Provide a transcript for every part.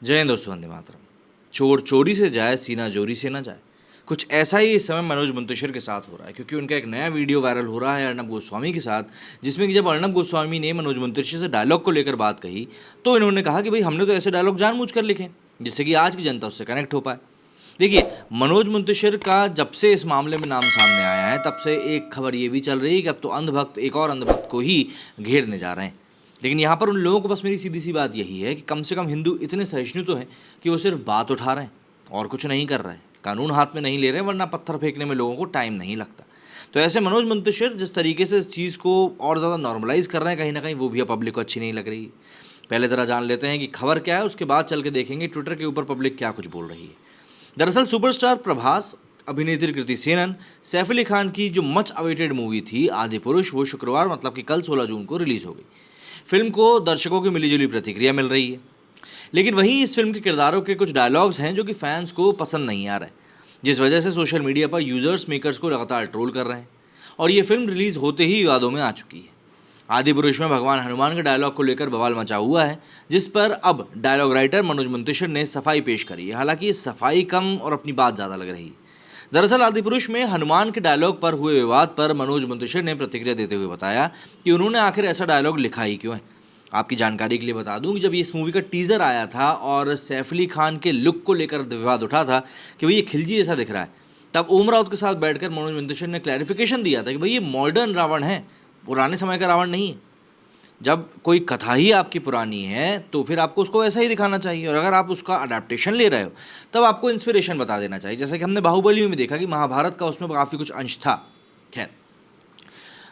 जय हिंद दोस्तों, वंदे मातरम। चोर चोरी से जाए, सीना जोरी से ना जाए। कुछ ऐसा ही इस समय मनोज मुंतशिर के साथ हो रहा है, क्योंकि उनका एक नया वीडियो वायरल हो रहा है अर्नब गोस्वामी के साथ, जिसमें कि जब अर्नब गोस्वामी ने मनोज मुंतशिर से डायलॉग को लेकर बात कही तो इन्होंने कहा कि भाई हमने तो ऐसे डायलॉग जानबूझकर लिखे जिससे कि आज की जनता उससे कनेक्ट हो पाए। देखिए, मनोज मुंतशिर का जब से इस मामले में नाम सामने आया है तब से एक खबर ये भी चल रही है कि अब तो अंधभक्त एक और अंधभक्त को ही घेरने जा रहे हैं। लेकिन यहाँ पर उन लोगों को बस मेरी सीधी सी बात यही है कि कम से कम हिंदू इतने सहिष्णु तो हैं कि वो सिर्फ बात उठा रहे हैं और कुछ नहीं कर रहे हैं, कानून हाथ में नहीं ले रहे हैं, वरना पत्थर फेंकने में लोगों को टाइम नहीं लगता। तो ऐसे मनोज मुंतशिर जिस तरीके से इस चीज़ को और ज़्यादा नॉर्मलाइज कर रहे हैं, कहीं ना कहीं वो भी अब पब्लिक को अच्छी नहीं लग रही है। पहले ज़रा जान लेते हैं कि खबर क्या है, उसके बाद चल के देखेंगे ट्विटर के ऊपर पब्लिक क्या कुछ बोल रही है। दरअसल सुपरस्टार प्रभास, अभिनेत्री कृति सेनन, सैफ अली खान की जो मच अवेटेड मूवी थी आदि पुरुष, वो शुक्रवार मतलब कि कल 16 जून को रिलीज़ हो गई। फिल्म को दर्शकों की मिलीजुली प्रतिक्रिया मिल रही है, लेकिन वहीं इस फिल्म के किरदारों के कुछ डायलॉग्स हैं जो कि फैंस को पसंद नहीं आ रहे, जिस वजह से सोशल मीडिया पर यूजर्स मेकर्स को लगातार ट्रोल कर रहे हैं और ये फिल्म रिलीज़ होते ही विवादों में आ चुकी है। आदि पुरुष में भगवान हनुमान के डायलॉग को लेकर बवाल मचा हुआ है, जिस पर अब डायलॉग राइटर मनोज मुंतशिर ने सफाई पेश करी है। हालांकि ये सफाई कम और अपनी बात ज़्यादा लग रही है। दरअसल आदि पुरुष में हनुमान के डायलॉग पर हुए विवाद पर मनोज मुंतशिर ने प्रतिक्रिया देते हुए बताया कि उन्होंने आखिर ऐसा डायलॉग लिखा ही क्यों है। आपकी जानकारी के लिए बता दूं कि जब इस मूवी का टीज़र आया था और सैफ अली खान के लुक को लेकर विवाद उठा था कि भाई ये खिलजी जैसा दिख रहा है, तब ओम राउत के साथ बैठकर मनोज मुंतशिर ने क्लैरिफिकेशन दिया था कि भाई ये मॉडर्न रावण है, पुराने समय का रावण नहीं है। जब कोई कथा ही आपकी पुरानी है तो फिर आपको उसको वैसा ही दिखाना चाहिए, और अगर आप उसका अडेप्टेशन ले रहे हो तब आपको इंस्पिरेशन बता देना चाहिए। जैसे कि हमने बाहुबली में भी देखा कि महाभारत का उसमें काफ़ी कुछ अंश था। खैर,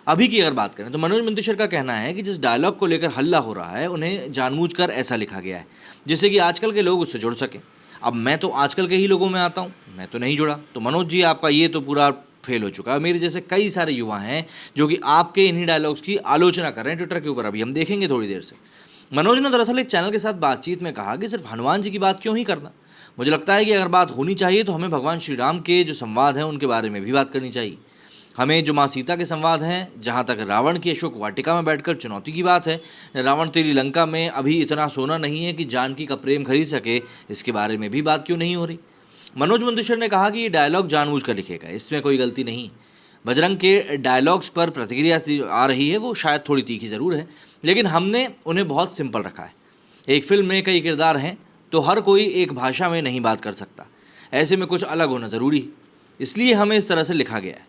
अभी की अगर बात करें तो मनोज मुंतशिर का कहना है कि जिस डायलॉग को लेकर हल्ला हो रहा है उन्हें जानबूझकर ऐसा लिखा गया है जिससे कि आजकल के लोग उससे जुड़ सकें। अब मैं तो आजकल के ही लोगों में आता हूँ, मैं तो नहीं जुड़ा, तो मनोज जी आपका ये तो पूरा फेल हो चुका है। मेरे जैसे कई सारे युवा हैं जो कि आपके इन्हीं डायलॉग्स की आलोचना कर रहे हैं ट्विटर के ऊपर, अभी हम देखेंगे थोड़ी देर से। मनोज ने दरअसल एक चैनल के साथ बातचीत में कहा कि सिर्फ हनुमान जी की बात क्यों ही करना, मुझे लगता है कि अगर बात होनी चाहिए तो हमें भगवान श्री राम के जो संवाद हैं उनके बारे में भी बात करनी चाहिए। हमें जो माँ सीता के संवाद हैं, जहाँ तक रावण की अशोक वाटिका में बैठकर चुनौती की बात है, रावण तेरी लंका में अभी इतना सोना नहीं है कि जानकी का प्रेम खरीद सके, इसके बारे में भी बात क्यों नहीं हो रही। मनोज मुंतशिर ने कहा कि ये डायलॉग जानबूझकर लिखेगा, इसमें कोई गलती नहीं। बजरंग के डायलॉग्स पर प्रतिक्रिया आ रही है, वो शायद थोड़ी तीखी ज़रूर है, लेकिन हमने उन्हें बहुत सिंपल रखा है। एक फिल्म में कई किरदार हैं तो हर कोई एक भाषा में नहीं बात कर सकता, ऐसे में कुछ अलग होना ज़रूरी है, इसलिए हमें इस तरह से लिखा गया है।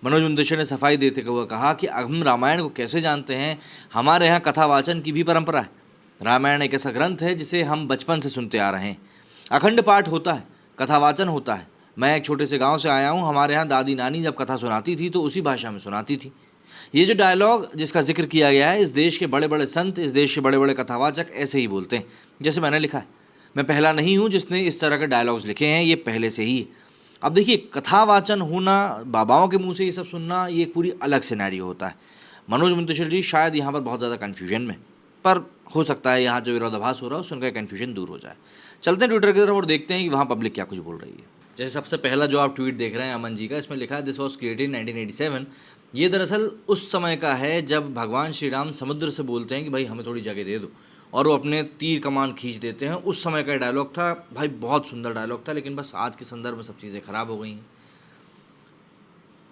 मनोज मुंतशिर ने सफाई देते हुए कहा कि हम रामायण को कैसे जानते हैं, हमारे यहाँ कथावाचन की भी परंपरा है। रामायण एक ऐसा ग्रंथ है जिसे हम बचपन से सुनते आ रहे हैं। अखंड पाठ होता है, कथावाचन होता है। मैं एक छोटे से गांव से आया हूँ, हमारे यहाँ दादी नानी जब कथा सुनाती थी तो उसी भाषा में सुनाती थी। ये जो डायलॉग जिसका जिक्र किया गया है, इस देश के बड़े बड़े संत, इस देश के बड़े बड़े कथावाचक ऐसे ही बोलते हैं जैसे मैंने लिखा है। मैं पहला नहीं हूँ जिसने इस तरह के डायलॉग्स लिखे हैं, ये पहले से ही। अब देखिए, कथावाचन होना, बाबाओं के मुंह से ये सब सुनना, ये एक पूरी अलग सिनेरियो होता है। मनोज मुंतशिर जी शायद यहाँ पर बहुत ज़्यादा कन्फ्यूजन में, पर हो सकता है यहाँ जो विरोधाभास हो रहा है उससे उनका कन्फ्यूजन दूर हो जाए। चलते हैं ट्विटर की तरफ और देखते हैं कि वहाँ पब्लिक क्या कुछ बोल रही है। जैसे सबसे पहला जो आप ट्वीट देख रहे हैं अमन जी का, इसमें लिखा है दिस वॉज क्रिएटेड इन 1987। ये दरअसल उस समय का है जब भगवान श्री राम समुद्र से बोलते हैं कि भाई हमें थोड़ी जगह दे दो, और वो अपने तीर कमान खींच देते हैं। उस समय का डायलॉग था भाई, बहुत सुंदर डायलॉग था, लेकिन बस आज के संदर्भ में सब चीज़ें खराब हो गई हैं।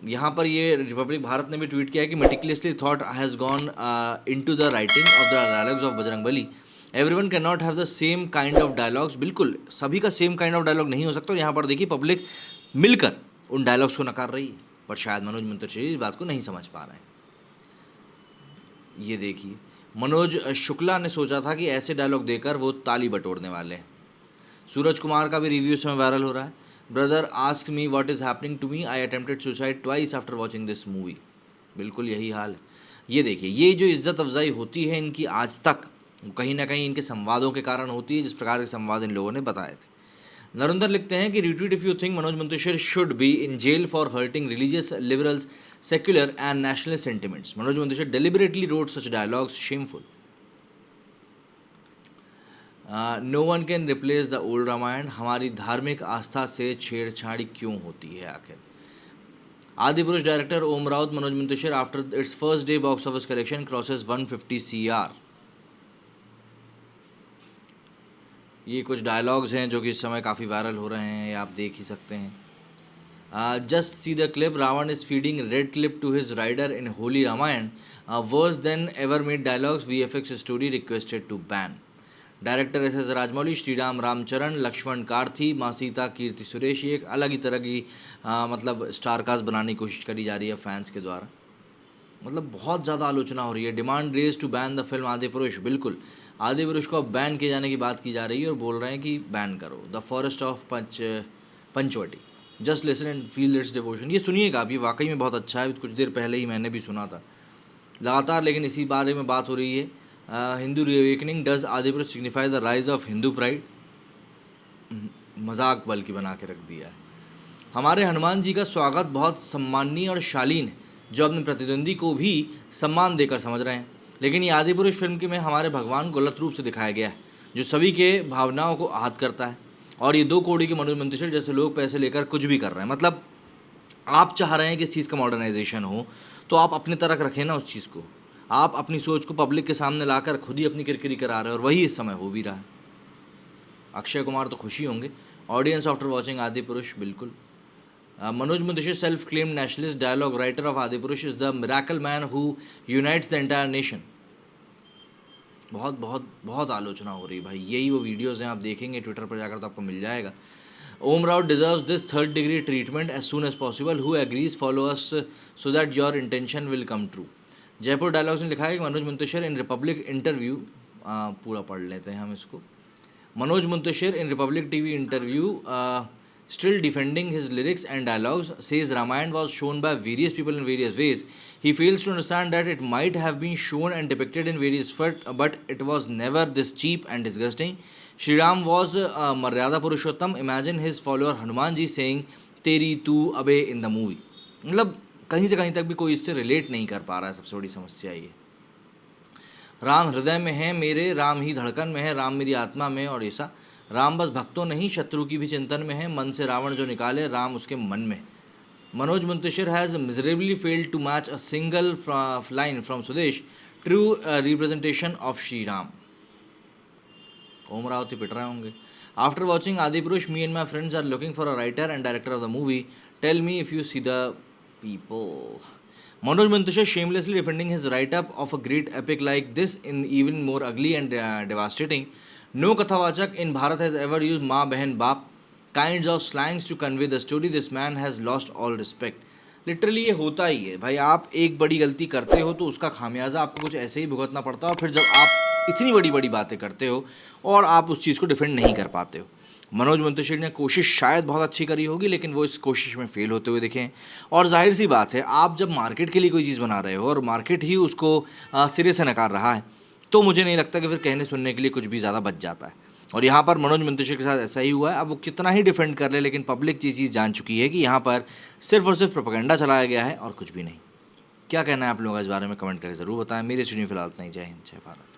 यहाँ पर ये रिपब्लिक भारत ने भी ट्वीट किया है कि meticulously thought has gone into the writing of the dialogues of Bajrang Bali. Everyone can not have the same kind of dialogues. बिल्कुल सभी का सेम काइंड ऑफ डायलॉग नहीं हो सकता, और यहाँ पर देखिए पब्लिक मिलकर उन डायलॉग्स को नकार रही है, पर शायद मनोज मुंतशिर इस बात को नहीं समझ पा रहे हैं। ये देखिए, मनोज शुक्ला ने सोचा था कि ऐसे डायलॉग देकर वो ताली बटोरने वाले हैं। सूरज कुमार का भी रिव्यू इसमें वायरल हो रहा है। Brother ask me what is happening to me, I attempted suicide twice after watching this movie. बिल्कुल यही हाल है। ये देखिए, ये जो इज्जत अफजाई होती है इनकी आज तक, कहीं ना कहीं इनके संवादों के कारण होती है, जिस प्रकार के संवाद इन लोगों ने बताए थे। नरेंद्र लिखते हैं कि retweet if you think Manoj Muntashir should be in jail for hurting religious, liberals, secular and nationalist sentiments. Manoj Muntashir deliberately wrote such dialogues, shameful. No one can replace the old Ramayan. हमारी धार्मिक आस्था से छेड़छाड़ी क्यों होती है आखिर। Adi Purush director Om Raut, Manoj Muntashir after its first day box office collection crosses 150 CR। ये कुछ dialogues हैं जो कि इस समय काफ़ी वायरल हो रहे हैं, ये आप देख ही सकते हैं। Just see the clip, Ravan is feeding red clip to his rider in holy Ramayan, worse than ever made dialogues, VFX story requested to ban. Director SS Rajamouli, Shriram Ram Charan, Lakshman Karthi, माँ सीता, कीर्ति सुरेश। ये एक अलग ही तरह की मतलब स्टारकास्ट बनाने की कोशिश करी जा रही है फैंस के द्वारा। मतलब बहुत ज़्यादा आलोचना हो रही है। Demand raise to ban the film Adipurush. बिल्कुल, आदिपुरुष को अब बैन किए जाने की बात की जा रही है और बोल रहे हैं कि बैन करो। The forest of Panchavati, just listen and feel its devotion. ये सुनिएगा आप, ये वाकई में बहुत अच्छा है। कुछ देर पहले ही मैंने भी सुना था लगातार, लेकिन इसी बारे में बात हो रही है। Hindu reawakening, does Adipurush signify the rise of Hindu pride. मजाक बल्कि बना के रख दिया है। हमारे हनुमान जी का स्वागत बहुत सम्माननीय और शालीन है, जो अपने प्रतिद्वंदी को भी सम्मान देकर समझ रहे हैं। लेकिन ये आदिपुरुष फिल्म के में हमारे भगवान को गलत रूप से दिखाया गया है, जो सभी के भावनाओं को आहत करता है। और ये 2 कौड़ी के मनोज मंतशर जैसे लोग पैसे लेकर कुछ भी कर रहे हैं। मतलब आप चाह रहे हैं कि इस चीज़ का मॉडर्नाइजेशन हो, तो आप अपने तरफ रखें ना उस चीज़ को। आप अपनी सोच को पब्लिक के सामने लाकर खुद ही अपनी किरकिरी करा रहे हैं, और वही इस समय हो भी रहा है। अक्षय कुमार तो खुशी होंगे, ऑडियंस आफ्टर वॉचिंग आदिपुरुष। बिल्कुल। Manoj Muntashir, self claimed nationalist, dialogue writer of Adipurush, is the miracle man who unites the entire nation. बहुत बहुत बहुत आलोचना हो रही है भाई। यही वो वीडियोज़ हैं, आप देखेंगे ट्विटर पर जाकर तो आपको मिल जाएगा। Om Raut deserves this 3rd degree treatment as soon as possible, who agrees follow us so that your intention will come true. Jaipur dialogues ने लिखा है कि Manoj Muntashir in Republic interview, पूरा पढ़ लेते हैं हम इसको। Manoj Muntashir in Republic TV interview, still defending his lyrics and dialogues, says Ramayana was shown by various people in various ways. He fails to understand that it might have been shown and depicted in various but it was never this cheap and disgusting. Shri Ram was Maryada Purushottam. Imagine his follower Hanuman ji saying तेरी तू अबे in the movie. मतलब कहीं से कहीं तक भी कोई इससे रिलेट नहीं कर पा रहा है। सबसे बड़ी समस्या ये। राम हृदय में है मेरे, राम ही धड़कन में है, राम मेरी आत्मा में और ऐसा। राम बस भक्तों नहीं शत्रु की भी चिंतन में है, मन से रावण जो निकाले राम उसके मन में। Manoj Muntashir has miserably failed to match a single line from Sudesh, true representation of Shri Ram. Om रावती पिट रहे होंगे। After watching Adipurush, me and my friends are looking for a writer and director of the movie, tell me if you see the people. Manoj Muntasher shamelessly defending his write-up of a great epic like this in even more ugly and devastating. No Kathawachak in Bharat has ever used Ma, Behan, Baap kinds of slangs to convey the story. This man has lost all respect. Literally ये होता ही है भाई। आप एक बड़ी गलती करते हो तो उसका खामियाजा आपको कुछ ऐसे ही भुगतना पड़ता है, और फिर जब आप इतनी बड़ी बड़ी बातें करते हो और आप उस चीज़ को डिफेंड नहीं कर पाते हो। मनोज मुंतशिर ने कोशिश शायद बहुत अच्छी करी होगी, लेकिन वो इस कोशिश में फेल होते हुए दिखे हैं। और जाहिर सी बात है, आप जब मार्केट के लिए कोई चीज़ बना रहे हो और मार्केट ही उसको सिरे से नकार रहा है, तो मुझे नहीं लगता कि फिर कहने सुनने के लिए कुछ भी ज़्यादा बच जाता है। और यहाँ पर मनोज मुंतशिर के साथ ऐसा ही हुआ है। अब वो कितना ही डिफेंड कर ले, लेकिन पब्लिक ये चीज़ जान चुकी है कि यहाँ पर सिर्फ और सिर्फ प्रोपेगेंडा चलाया गया है और कुछ भी नहीं। क्या कहना है आप लोगों का इस बारे में कमेंट करके ज़रूर बताएं। मेरे स्टूडियो फिलहाल इतना ही। जय हिंद, जय भारत।